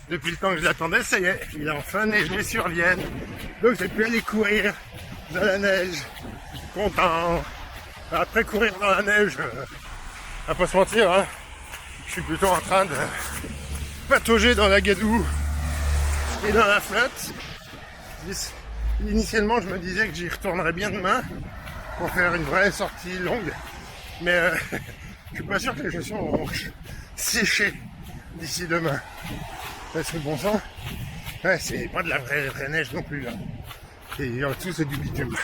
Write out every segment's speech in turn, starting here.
Depuis le temps que je l'attendais, ça y est, il a enfin neigé sur Vienne. Donc j'ai pu aller courir dans la neige. Content. Après courir dans la neige, à pas se mentir, hein, je suis plutôt en train de patauger dans la gadoue et dans la flotte. Initialement, je me disais que j'y retournerais bien demain pour faire une vraie sortie longue. Mais je suis pas sûr que les chaussures vont sécher d'ici demain. Parce que bon sang, ouais, c'est pas de la vraie neige non plus là. Et en dessous c'est du bitume.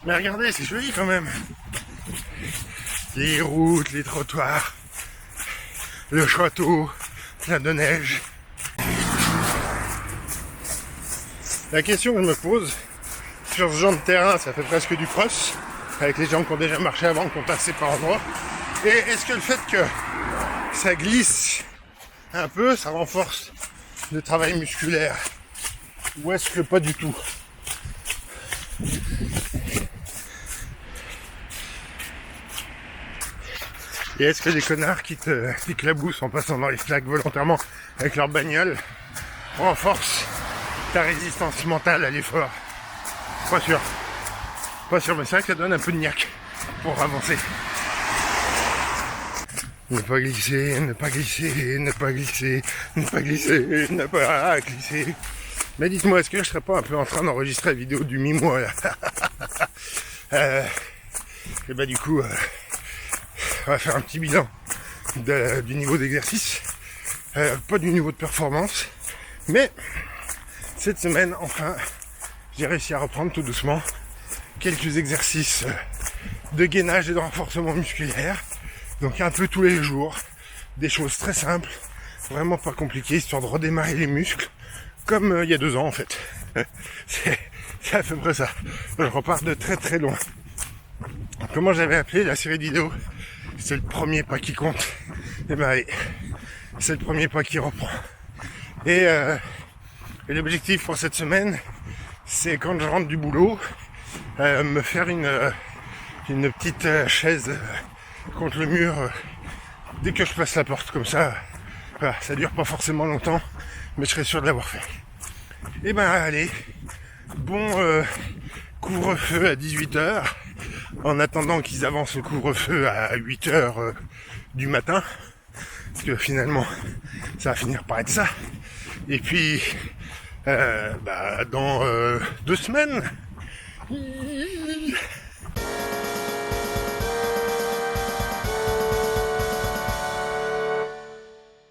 Mais regardez, c'est joli quand même. Les routes, les trottoirs, le château, plein de neige. La question que je me pose, sur ce genre de terrain, ça fait presque du cross, avec les gens qui ont déjà marché avant, qui ont passé par endroits. Et est-ce que le fait que ça glisse un peu, ça renforce le travail musculaire? Ou est-ce que pas du tout? Et est-ce que les connards qui t'éclaboussent en passant dans les flaques volontairement avec leur bagnole renforcent ta résistance mentale à l'effort? Pas sûr. Pas sûr, mais c'est vrai que ça donne un peu de niaque pour avancer. Ne pas glisser, ne pas glisser, ne pas glisser, ne pas glisser, ne pas glisser. Mais dites-moi, est-ce que je serais pas un peu en train d'enregistrer la vidéo du mi-mois là? Et bah du coup, on va faire un petit bilan du niveau d'exercice, pas du niveau de performance, mais cette semaine, enfin, j'ai réussi à reprendre tout doucement quelques exercices de gainage et de renforcement musculaire. Donc un peu tous les jours, des choses très simples, vraiment pas compliquées, histoire de redémarrer les muscles, comme il y a 2 ans en fait. c'est à peu près ça. Je repars de très très loin. Comment j'avais appelé la série de vidéos? C'est le premier pas qui compte. Et ben allez, c'est le premier pas qui reprend. Et l'objectif pour cette semaine, c'est quand je rentre du boulot, me faire une petite chaise contre le mur dès que je passe la porte, comme ça, voilà, ça dure pas forcément longtemps, mais je serai sûr de l'avoir fait. Et ben allez, bon couvre-feu à 18h, en attendant qu'ils avancent le couvre-feu à 8h du matin, parce que finalement ça va finir par être ça. Et puis dans 2 semaines,